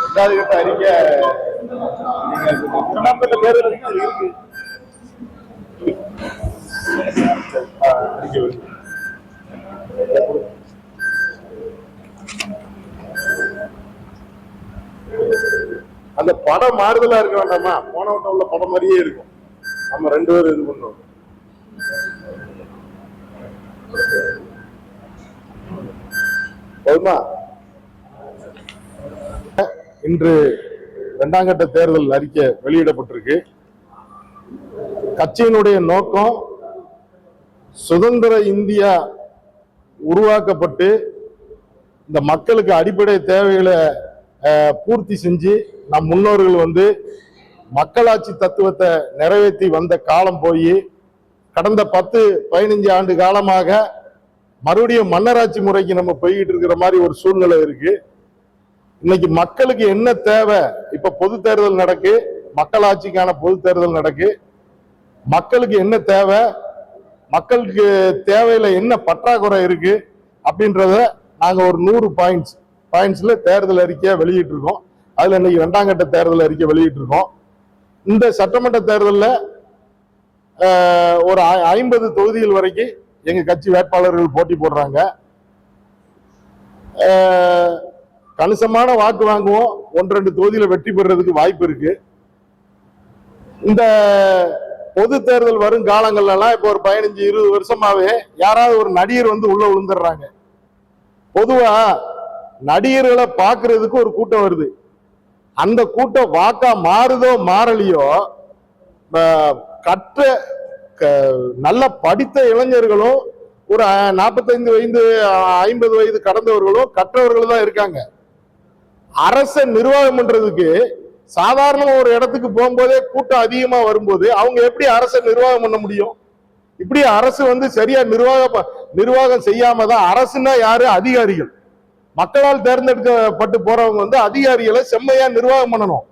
ரெண்டாவது கட்ட அறிக்கை இரண்டாம் கட்ட தேர்தல் இருக்கு. அந்த படம் மாறுதலா இருக்க வேண்டாமா? போன வட்டம் உள்ள படம் மாதிரியே இருக்கும். நம்ம ரெண்டு பேரும் இது பண்ணோம். போதுமா? இன்று இரண்டாம் கட்ட தேர்தல் அறிக்கை வெளியிடப்பட்டிருக்கு. கட்சியினுடைய நோக்கம் சுதந்திர இந்தியா உருவாக்கப்பட்டு இந்த மக்களுக்கு அடிப்படை தேவைகளை பூர்த்தி செஞ்சு நம் முன்னோர்கள் மக்களாட்சி தத்துவத்தை நிறைவேற்றி வந்த காலம் போய் கடந்த 10-15 ஆண்டு காலமாக மறுபடியும் மன்னராட்சி முறைக்கு நம்ம போய்கிட்டு இருக்கிற மாதிரி ஒரு சூழ்நிலை இருக்கு. இன்னைக்கு மக்களுக்கு என்ன தேவை? இப்ப பொது தேர்தல் நடக்கு, மக்களாட்சிக்கான பொது தேர்தல் நடக்கு. மக்களுக்கு என்ன தேவை, மக்களுக்கு தேவையில என்ன பற்றாக்குறை இருக்கு அப்படின்றத நாங்க ஒரு 100 பாயிண்ட்ஸ்ல தேர்தல் அறிக்கையை வெளியிட்டு இருக்கோம். அதுல இன்னைக்கு இரண்டாம் கட்ட தேர்தல் அறிக்கை வெளியிட்டு இருக்கோம். இந்த சட்டமன்ற தேர்தலில் ஒரு 50 தொகுதிகள் வரைக்கும் எங்க கட்சி வேட்பாளர்கள் போட்டி போடுறாங்க. கணிசமான வாக்கு வாங்குவோம். 1-2 தொகுதியில வெற்றி பெறதுக்கு வாய்ப்பு இருக்கு. இந்த பொது தேர்தல் வரும் காலங்கள்லாம் இப்ப ஒரு 15-20 வருஷமாவே யாராவது ஒரு நடிகர் உள்ள விழுந்துடுறாங்க. பொதுவா நடிகர்களை பாக்குறதுக்கு ஒரு கூட்டம் வருது. அந்த கூட்டம் வாக்கா மாறுதோ மாறலையோ, கற்ற நல்ல படித்த இளைஞர்களும் ஒரு 45 வயது 50 வயது கடந்தவர்களும் கற்றவர்கள் தான் இருக்காங்க. அரச நிர்வாகம் பண்றதுக்கு சாதாரண ஒரு இடத்துக்கு போகும்போதே கூட்டம் அதிகமா வரும்போது அவங்க எப்படி அரச நிர்வாகம் பண்ண முடியும்? இப்படி அரசு சரியா நிர்வாகம் செய்யாம தான். அரசுன்னா யாரு? அதிகாரிகள். மக்களால் தேர்ந்தெடுக்கப்பட்டு போறவங்க அதிகாரிகளை செம்மையா நிர்வாகம் பண்ணணும்.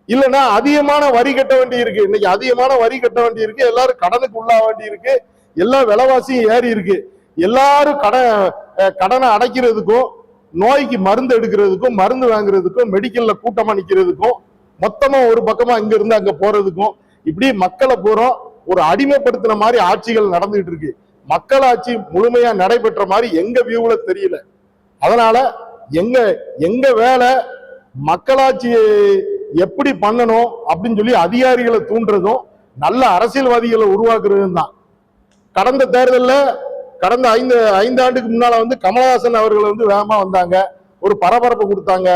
இல்லைன்னா அதிகமான வரி கட்ட வேண்டி இருக்கு. இன்னைக்கு அதிகமான வரி கட்ட வேண்டி இருக்கு. எல்லாரும் கடனுக்கு உள்ளாக வேண்டி இருக்கு. எல்லா விலைவாசியும் ஏறி இருக்கு. எல்லாரும் கடனை அடைக்கிறதுக்கும், நோய்க்கு மருந்து எடுக்கிறதுக்கும், மருந்து வாங்குறதுக்கும், மெடிக்கல்ல கூட்டமா நிக்கிறதுக்கும், மொத்தமா ஒரு பக்கமா இங்க இருந்து அங்க போறதுக்கும், இப்படி மக்களை பூரா ஒரு அடிமைப்படுத்தின மாதிரி ஆட்சிகள் நடந்துகிட்டு இருக்கு. மக்களாட்சி முழுமையா நடைபெற்ற மாதிரி எங்க வியூல தெரியல. அதனால எங்க வேலை மக்களாட்சி எப்படி பண்ணணும் அப்படின்னு சொல்லி அதிகாரிகளை தூண்டுறதும் நல்ல அரசியல்வாதிகளை உருவாக்குறதும் தான். கடந்த தேர்தலில் கடந்த 5 ஆண்டுக்கு முன்னால கமலஹாசன் அவர்கள் வேகமா வந்தாங்க, ஒரு பரபரப்பு கொடுத்தாங்க.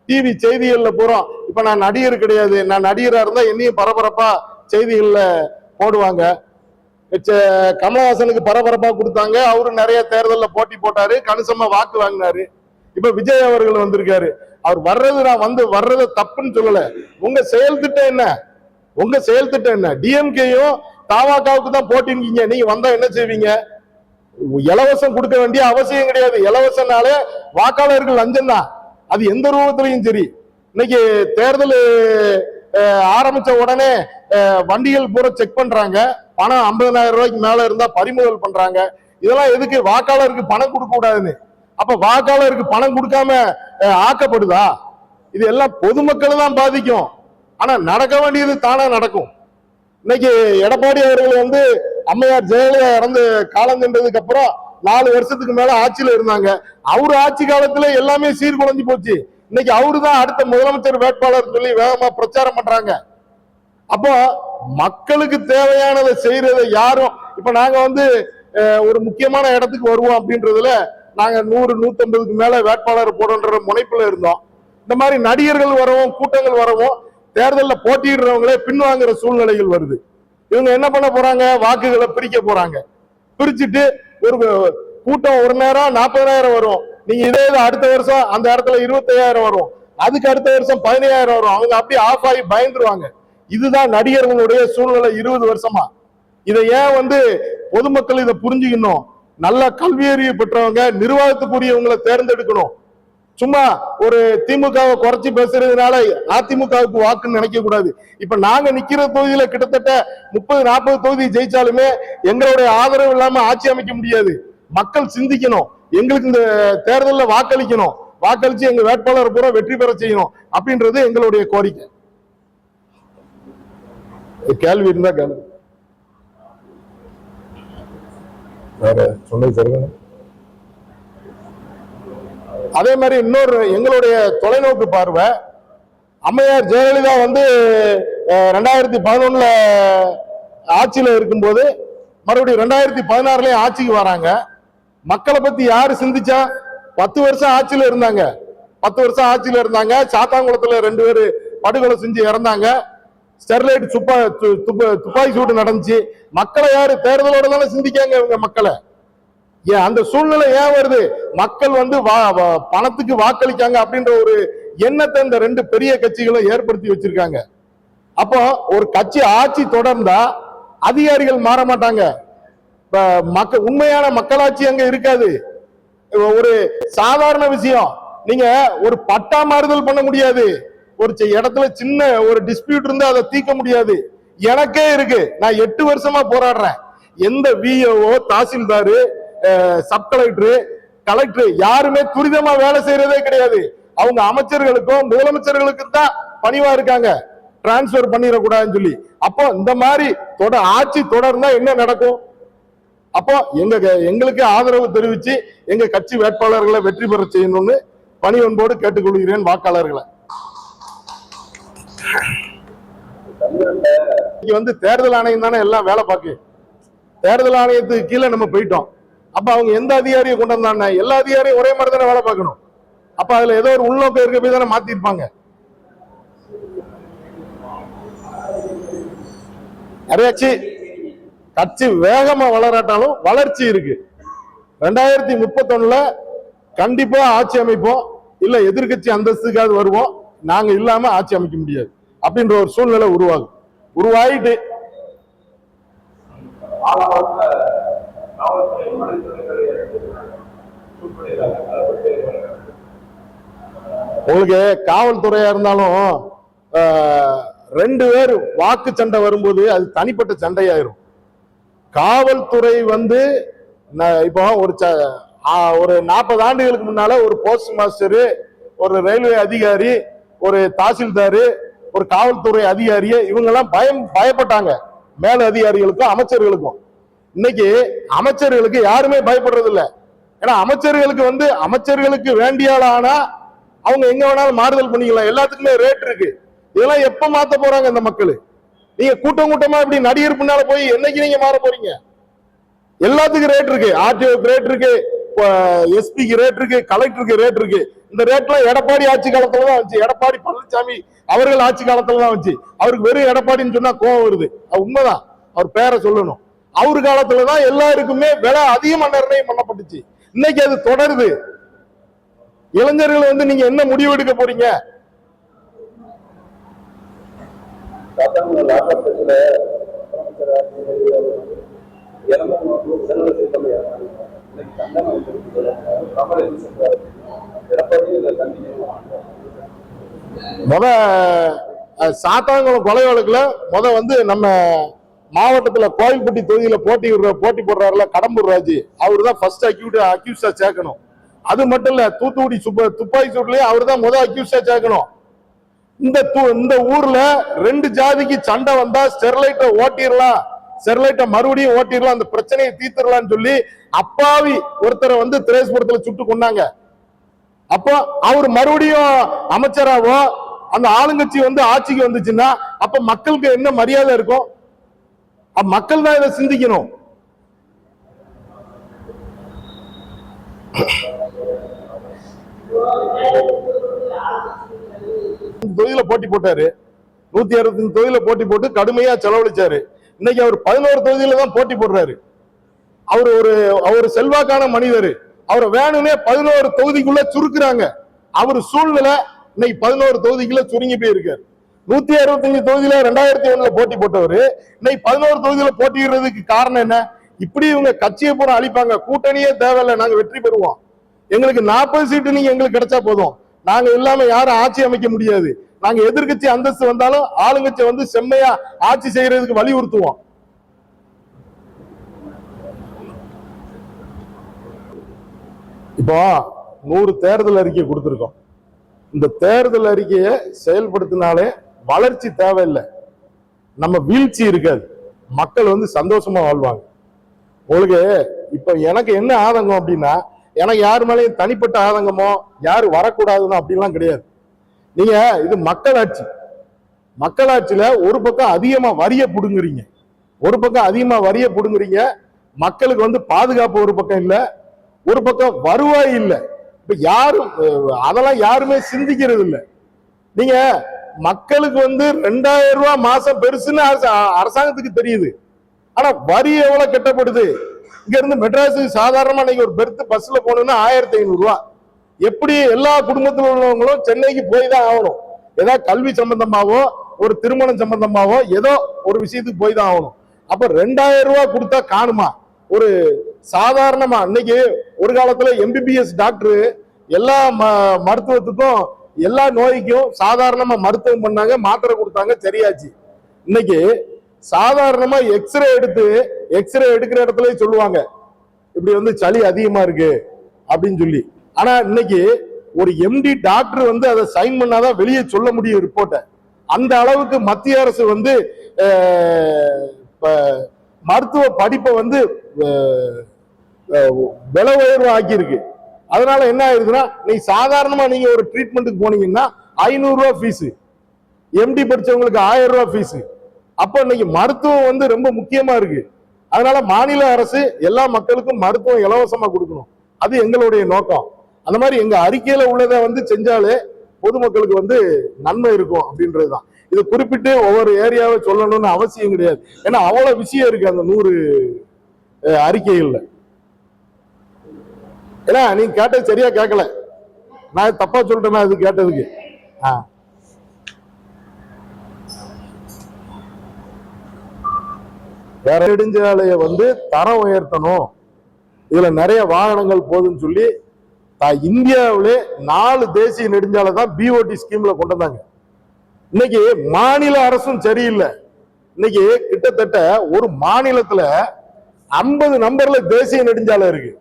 டிவி செய்திகள்ல போறோம். இப்ப நான் நடிகர் கிடையாது, நான் நடிகரா இருந்தா என்னையும் பரபரப்பா செய்திகள்ல போடுவாங்க. கமலஹாசனுக்கு பரபரப்பா கொடுத்தாங்க. அவரு நிறைய தேர்தலில் போட்டி போட்டாரு, கணிசமா வாக்கு வாங்கினாரு. இப்ப விஜய் அவர்கள் வந்திருக்காரு. அவர் நான் வர்றது தப்புன்னு சொல்லல. உங்க செயல் திட்டம் என்ன? உங்க செயல் திட்டம் என்ன? டிஎம்கேயும் தாவாக்காவுக்கு தான் போட்டிருக்கீங்க. நீங்க வந்தா என்ன செய்வீங்க? இலவசம் கொடுக்க வேண்டிய அவசியம் கிடையாது. இலவசனாலே வாக்காளர்கள் லஞ்சம் தான். அது எந்த ரூபத்திலையும் சரி. இன்னைக்கு தேர்தல் ஆரம்பிச்ச உடனே வண்டிகள் பூரா செக் பண்றாங்க. பணம் 50,000 ரூபாய்க்கு மேல இருந்தா பறிமுதல் பண்றாங்க. இதெல்லாம் எதுக்கு? வாக்காளருக்கு பணம் கொடுக்க கூடாதுன்னு. அப்ப வாக்காளருக்கு பணம் கொடுக்காம ஆக்கப்படுதா? இது எல்லாம் பொதுமக்களை தான் பாதிக்கும். ஆனா நடக்க வேண்டியது தானா நடக்கும். இன்னைக்கு எடப்பாடி அவர்கள் அம்மையார் ஜெயலலிதா இறந்து காலம் சென்றதுக்கு அப்புறம் 4 வருஷத்துக்கு மேல ஆட்சியில இருந்தாங்க. அவரு ஆட்சி காலத்துல எல்லாமே சீர்குலைஞ்சு போச்சு. இன்னைக்கு அவரு தான் அடுத்த முதலமைச்சர் வேட்பாளர் சொல்லி வேகமா பிரச்சாரம் பண்றாங்க. அப்போ மக்களுக்கு தேவையானதை செய்யறதை யாரும் இப்ப நாங்க ஒரு முக்கியமான இடத்துக்கு வருவோம் அப்படின்றதுல நாங்க 100-150க்கு மேல வேட்பாளர் போடுன்ற முனைப்புல இருந்தோம். இந்த மாதிரி நடிகர்கள் வரவும், கூட்டங்கள் வரவும், தேர்தலில் போட்டியிடுறவங்களே பின்வாங்குற சூழ்நிலைகள் வருது. இவங்க என்ன பண்ண போறாங்க? வாக்குகளை பிரிக்க போறாங்க. பிரிச்சுட்டு ஒரு கூட்டம் ஒரு நேரம் 40,000 வரும். நீங்க இதே அடுத்த வருஷம் அந்த இடத்துல 25,000 வரும். அதுக்கு அடுத்த வருஷம் 15,000 வரும். அவங்க அப்படியே ஆஃப் ஆகி பயந்துருவாங்க. இதுதான் நடிகர்களுடைய சூழ்நிலை 20 வருஷமா. இதை ஏன் பொதுமக்கள் இதை புரிஞ்சுக்கணும். நல்ல கல்வி அறிவு பெற்றவங்க, நிர்வாகத்துக்குரியவங்களை தேர்ந்தெடுக்கணும். சும்மா ஒரு திமுகவை குறைச்சி பேசுறதுனால அதிமுகவுக்கு வாக்குன்னு நினைக்க கூடாது. இப்ப நாங்க நிக்கிற தொகுதியில கிட்டத்தட்ட 30-40 தொகுதி ஜெயிச்சாலுமே எங்களுடைய ஆதரவு இல்லாம ஆட்சி அமைக்க முடியாது. மக்கள் சிந்திக்கணும். எங்களுக்கு இந்த தேர்தலில் வாக்களிக்கணும். வாக்களிச்சு எங்க வேட்பாளர் பூரா வெற்றி பெற செய்யணும் அப்படின்றது எங்களுடைய கோரிக்கை. கேள்வி இருந்தா கேள்வி. வேற சொன்னது சொல்லுங்க. அதே மாதிரி இன்னொரு எங்களுடைய தொலைநோக்கு பார்வை, அம்மையார் ஜெயலலிதா வந்து 2011 ஆட்சியில இருக்கும்போது மறுபடியும் 2016 ஆட்சிக்கு வராங்க. மக்களை பத்தி யாரு சிந்திச்சா? 10 வருஷம் ஆட்சியில இருந்தாங்க. 10 வருஷம் ஆட்சியில இருந்தாங்க. சாத்தாங்குளத்துல 2 பேர் படுகொலை செஞ்சு இறந்தாங்க. ஸ்டெர்லைட் துப்பாக்கி சூடு நடந்துச்சு. மக்களை யாரு தேர்தலோட தானே சிந்திக்காங்க இவங்க மக்களை. ஏன் அந்த சூழ்நிலை ஏன் வருது? மக்கள் வந்து பணத்துக்கு வாக்களிக்காங்க அப்படின்ற ஒரு எண்ணத்தை இந்த 2 பெரிய கட்சிகளும் ஏற்படுத்தி வச்சிருக்காங்க. அப்போ ஒரு கட்சி ஆட்சி தொடர்ந்தா அதிகாரிகள் மாற மாட்டாங்க. உண்மையான மக்களாட்சி அங்க இருக்காது. ஒரு சாதாரண விஷயம், நீங்க ஒரு பட்டா மாறுதல் பண்ண முடியாது. ஒரு இடத்துல சின்ன ஒரு டிஸ்பியூட் இருந்தா அதை தீர்க்க முடியாது. எனக்கே இருக்கு. நான் 8 வருஷமா போராடுறேன். எந்த VO, tahsildar, sub collector, collector யாருமே துரிதமா வேலை செய்யறதே கிடையாது. அவங்க அமைச்சர்களுக்கும் முதலமைச்சர்களுக்கும் தான் பணிவா இருக்காங்க, டிரான்ஸ்பர் பண்ணிடக்கூடாதுன்னு சொல்லி. அப்போ இந்த மாதிரி ஆட்சி தொடர்ந்தா என்ன நடக்கும்? அப்போ எங்களுக்கு ஆதரவு தெரிவிச்சு எங்க கட்சி வேட்பாளர்களை வெற்றி பெற செய்யணும்னு பணிவன்போடு கேட்டுக்கொள்கிறேன் வாக்காளர்களை. வந்து தேர்தல் ஆணையம் தானே எல்லாம் வேலை பார்க்கு. தேர்தல் ஆணையத்துக்கு கீழே நம்ம போயிட்டோம். அப்ப அவங்க எந்த அதிகாரியை கொண்டு வந்தாங்க? எல்லா அதிகாரியும் ஒரே மாதிரி தானே வேலை பார்க்கணும். அப்ப அதுல ஏதோ ஒரு உள்நோக்கம் இருக்க போய் தானே மாத்திருப்பாங்க. நிறையாச்சு கட்சி வேகமா வளராட்டாலும் வளர்ச்சி இருக்கு. 2031 கண்டிப்பா ஆட்சி அமைப்போம். இல்ல எதிர்கட்சி அந்தஸ்துக்காவது வருவோம். நாங்க இல்லாம ஆட்சி அமைக்க முடியாது அப்படின்ற ஒரு சூழ்நிலை உருவாயிட்டு உங்களுக்கு காவல்துறையா இருந்தாலும் 2 பேர் வாக்கு சண்டை வரும்போது அது தனிப்பட்ட சண்டையாயிரும். காவல்துறை வந்து இப்போ ஒரு 40 ஆண்டுகளுக்கு முன்னால ஒரு போஸ்ட் மாஸ்டர், ஒரு ரயில்வே அதிகாரி, ஒரு தாசில்தாரு, ஒரு காவல்துறை அதிகாரியை இவங்க எல்லாம் பயப்பட்டாங்க, மேல அதிகாரிகளுக்கும் அமைச்சர்களுக்கும். இன்னைக்கு அமைச்சர்களுக்கு யாருமே பயப்படுறது இல்லை. ஏன்னா அமைச்சர்களுக்கு வந்து அமைச்சர்களுக்கு வேண்டிய ஆனா அவங்க எங்க வேணாலும் மாறுதல் பண்ணிக்கலாம். எல்லாத்துக்குமே ரேட் இருக்கு. இதெல்லாம் எப்ப மாத்த போறாங்க இந்த மக்கள்? நீங்க கூட்டம் கூட்டமா இப்படி நடிகர் பின்னால போய் என்னைக்கு நீங்க மாற போறீங்க? எல்லாத்துக்கும் ரேட் இருக்கு. ஆர்டிஓக்கு ரேட் இருக்கு, எஸ்பிக்கு ரேட் இருக்கு, கலெக்டருக்கு ரேட் இருக்கு. இந்த ரேட்லாம் எடப்பாடி ஆட்சி காலத்துல தான் வந்துச்சு. எடப்பாடி பழனிசாமி அவர்கள் ஆட்சி காலத்துல தான் வந்துச்சு. அவருக்கு வெறும் எடப்பாடின்னு சொன்னா கோவம் வருது. அது உண்மைதான், அவர் பேரை சொல்லணும். அவரு காலத்துலதான் எல்லாருக்குமே விலை அதிகமா நிர்ணயம் பண்ணப்பட்டுச்சு. இன்னைக்கு அது தொடருது. இளைஞர்கள் வந்து நீங்க என்ன முடிவு எடுக்க போறீங்க? சாத்தான்குளம் கொலை வழக்குல வந்து நம்ம மாவட்டத்துல கோயில்பட்டி தொகுதியில போட்டி போடுறாருல கடம்பூர் ராஜு, அவரு தான் ஃபர்ஸ்ட் அக்யூஸ்டா சேர்க்கணும். அது மட்டும் இல்ல, தூத்துக்குடி துப்பாக்கி சூட்லயே அவரு தான் அக்யூஸ்டா சேர்க்கணும். இந்த ஊர்ல 2 ஜாதிக்கு சண்டை வந்தா ஸ்டெர்லைட்டை ஓட்டிடலாம், ஸ்டெர்லைட்டை மறுபடியும் ஓட்டிடலாம், அந்த பிரச்சனையை தீர்த்திடலாம்னு சொல்லி அப்பாவி ஒருத்தரை வந்து திரேஸ்புரத்துல சுட்டு கொண்டாங்க. அப்போ அவர் மறுபடியும் அமைச்சராவோ அந்த ஆளுங்கட்சி வந்து ஆட்சிக்கு வந்துச்சுன்னா அப்ப மக்களுக்கு என்ன மரியாதை இருக்கும்? மக்கள் தான் இதை சிந்திக்கணும். தொகுதியில போட்டி போட்டாரு, 165 தொகுதியில போட்டி போட்டு கடுமையா செலவழிச்சாரு. இன்னைக்கு அவர் 11 தொகுதியில தான் போட்டி போடுறாரு. அவர் செல்வாக்கான மனிதர். அவரை வேணும்னே 11 தொகுதிக்குள்ள சுருக்குறாங்க. அவர் சூழ்நிலை இன்னைக்கு 11 தொகுதிக்குள்ள சுருங்கி போயிருக்காரு. 165 தொகுதியில 2001 போட்டி போட்டவர் இன்னைக்கு 11 தொகுதியில போட்டிடுறதுக்கு காரணம் என்ன? இப்படி இவங்க கட்சியை பூரா அழிப்பாங்க. கூட்டணியே தேவையில்லை, நாங்க வெற்றி பெறுவோம், எங்களுக்கு 40 சீட்டு நீங்க எங்களுக்கு கிடைச்சா போதும், நாங்க இல்லாம யாரும் ஆட்சி அமைக்க முடியாது, நாங்க எதிர்கட்சி அந்தஸ்து வந்தாலும் ஆளுங்கட்சி வந்து செம்மையா ஆட்சி செய்யறதுக்கு வலியுறுத்துவோம். இப்போ 100 தேர்தல் அறிக்கை கொடுத்துருக்கோம். இந்த தேர்தல் அறிக்கையை செயல்படுத்தினாலே வளர்ச்சி தேவையில்லை, நம்ம வீழ்ச்சி இருக்காது, மக்கள் வந்து சந்தோஷமா வாழ்வாங்க. உங்களுக்கு இப்ப எனக்கு என்ன ஆதங்கம் அப்படின்னா, எனக்கு யாரு மேலேயும் தனிப்பட்ட ஆதங்கமோ யாரு வரக்கூடாதுன்னு அப்படின்லாம் கிடையாது. நீங்க இது மக்களாட்சி, மக்களாட்சியில ஒரு பக்கம் அதிகமா வரிய புடுங்குறீங்க, ஒரு பக்கம் அதிகமா வரிய புடுங்குறீங்க, மக்களுக்கு வந்து பாதுகாப்பு ஒரு பக்கம் இல்ல, ஒரு பக்கம் வருவாய் இல்லை. இப்ப யாரும் அதெல்லாம் யாருமே சிந்திக்கிறது இல்லை. நீங்க மக்களுக்கு வந்து 2000 ரூபாய் மாசம் பெருசுன்னு அரசாங்கத்துக்கு தெரியுது, ஆனா வரி எவ்வளவு கட்டப்படுது. இங்க இருந்து மெட்ராஸுக்கு சாதாரணமா நீங்க ஒரு பெர்த் பஸ்ல போகணும்னா 1500 ரூபாய். எப்படி எல்லா குடும்பத்தில் உள்ளவங்களும் சென்னைக்கு போய் தான் ஆகணும், ஏதாவது கல்வி சம்பந்தமாவோ ஒரு திருமணம் சம்பந்தமாவோ ஏதோ ஒரு விஷயத்துக்கு போய் தான் ஆகணும். அப்ப 2000 ரூபாய் கொடுத்தா காணுமா? ஒரு சாதாரணமா இன்னைக்கு ஒரு காலத்துல எம்பிபிஎஸ் டாக்டர் எல்லா மருத்துவத்துக்கும் எல்லா நோய்க்கும் சாதாரணமா மருத்துவம் பண்ணாங்க, மாத்திரை கொடுத்தாங்க, சரியாச்சு. இன்னைக்கு சாதாரணமா எக்ஸ்ரே எடுக்கிற இடத்துல சொல்லுவாங்க இப்படி வந்து சளி அதிகமா இருக்கு அப்படின்னு சொல்லி. ஆனா இன்னைக்கு ஒரு எம்டி டாக்டர் வந்து அதை சைன் பண்ணாதான் வெளியே சொல்ல முடியும் ரிப்போர்ட்டை. அந்த அளவுக்கு மத்திய அரசு வந்து மருத்துவ படிப்பை வந்து விலை உயர்வு ஆக்கியிருக்கு. அதனால என்ன ஆயிருதுன்னா, நீ சாதாரணமா நீங்க ஒரு ட்ரீட்மெண்ட்டுக்கு போனீங்கன்னா 500 ரூபாய் ஃபீஸ், எம்டி படிச்சவங்களுக்கு 1000 ரூபாய் ஃபீஸ். அப்ப இன்னைக்கு மருத்துவம் வந்து ரொம்ப முக்கியமா இருக்கு. அதனால மாநில அரசு எல்லா மக்களுக்கும் மருத்துவம் இலவசமா கொடுக்கணும், அது எங்களுடைய நோக்கம். அந்த மாதிரி எங்க அறிக்கையில உள்ளதை வந்து செஞ்சாலே பொதுமக்களுக்கு வந்து நன்மை இருக்கும் அப்படின்றதுதான். இது குறிப்பிட்டு ஒவ்வொரு ஏரியாவை சொல்லணும்னு அவசியம் கிடையாது, ஏன்னா அவ்வளவு விஷயம் இருக்கு அந்த 100 அறிக்கைகள்ல. ஏன்னா நீங்க கேட்டது சரியா கேட்கல, நான் தப்பா சொல்லிட்டேன்னா அது கேட்டதுக்கு. வேற நெடுஞ்சாலையை வந்து தரம் உயர்த்தணும், இதுல நிறைய வாகனங்கள் போதுன்னு சொல்லி இந்தியாவிலே 4 தேசிய நெடுஞ்சாலை தான் பிஓடி ஸ்கீம்ல கொண்டு வந்தாங்க. இன்னைக்கு மாநில அரசும் சரியில்லை. இன்னைக்கு கிட்டத்தட்ட ஒரு மாநிலத்துல 50 நம்பர்ல தேசிய நெடுஞ்சாலை இருக்கு.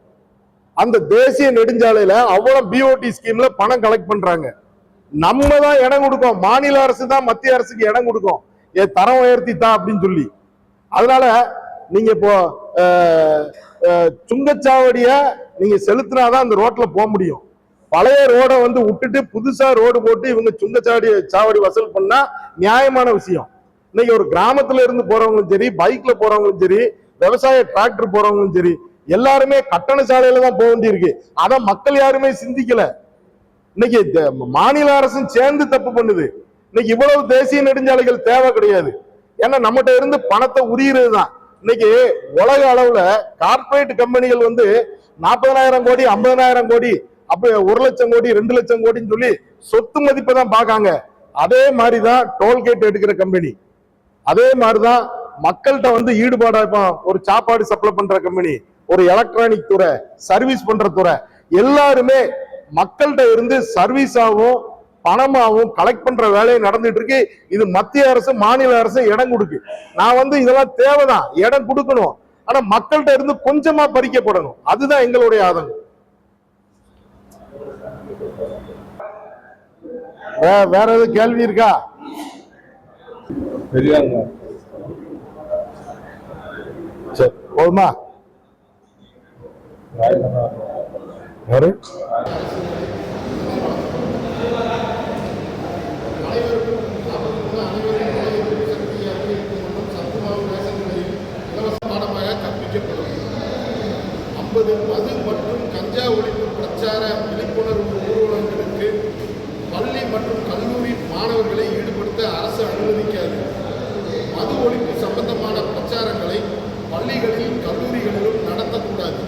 அந்த தேசிய நெடுஞ்சாலையில அவ்வளவு பிஓடி ஸ்கீம்ல பணம் கலெக்ட் பண்றாங்க. நம்ம தான் இடம் கொடுக்கும், மாநில அரசு தான் மத்திய அரசுக்கு இடம் கொடுக்கும், தரம் உயர்த்தி தான் அப்படின்னு சொல்லி. அதனால நீங்க இப்போ சுங்கச்சாவடிய நீங்க செலுத்தினாதான் அந்த ரோட்ல போக முடியும். பழைய ரோட வந்து விட்டுட்டு புதுசா ரோடு போட்டு இவங்க சாவடி வசூல் பண்ணா நியாயமான விஷயம். இன்னைக்கு ஒரு கிராமத்துல இருந்து போறவங்களும் சரி, பைக்ல போறவங்களும் சரி, விவசாய டிராக்டர் போறவங்களும் சரி, எல்லாருமே கட்டண சாலையில தான் போக வேண்டியிருக்கு. அத மக்கள் யாருமே சிந்திக்கல. இன்னைக்கு மாநில அரசும் சேர்ந்து தப்பு பண்ணுது. இன்னைக்கு இவ்வளவு தேசிய நெடுஞ்சாலைகள் தேவை கிடையாது, ஏன்னா நம்மகிட்ட இருந்து பணத்தை உரியிறது தான். இன்னைக்கு உலக அளவுல கார்பரேட் கம்பெனிகள் வந்து 40,000 கோடி 50,000 கோடி அப்ப 1 லட்சம் கோடி 2 லட்சம் கோடின்னு சொல்லி சொத்து மதிப்பை தான் பார்க்காங்க. அதே மாதிரிதான் டோல்கேட் எடுக்கிற கம்பெனி, அதே மாதிரிதான் மக்கள்கிட்ட வந்து ஈடுபாடா இருப்பான். ஒரு சாப்பாடு சப்ளை பண்ற கம்பெனி, ஒரு எலக்ட்ரானிக் துறை, சர்வீஸ் பண்ற துறை, எல்லாருமே மக்கள்கிட்ட இருந்து சர்வீஸாவும் பணமாவும் கலெக்ட் பண்ற வேலையை நடந்துட்டு இருக்கு. இது மத்திய அரசு மாநில அரசு இடம் கொடுக்கு. நான் வந்து இதெல்லாம் தேவைதான், இடம் கொடுக்கணும், ஆனா மக்கள்கிட்ட இருந்து கொஞ்சமா பறிக்கப்படணும். அதுதான் எங்களுடைய ஆதங்கம். வேற எது கேள்வி இருக்கா? சரி, போதுமா? யாரு? மது மற்றும் கஞ்சா ஒழிப்பு பிரச்சார விழிப்புணர்வு ஊர்வலங்களுக்கு பள்ளி மற்றும் கல்லூரி மாணவர்களை ஈடுபடுத்த அரசு அனுமதிக்காது. மது ஒழிப்பு சம்பந்தமான பிரச்சாரங்களை பள்ளிகளிலும் கல்லூரிகளிலும் நடத்தக்கூடாது.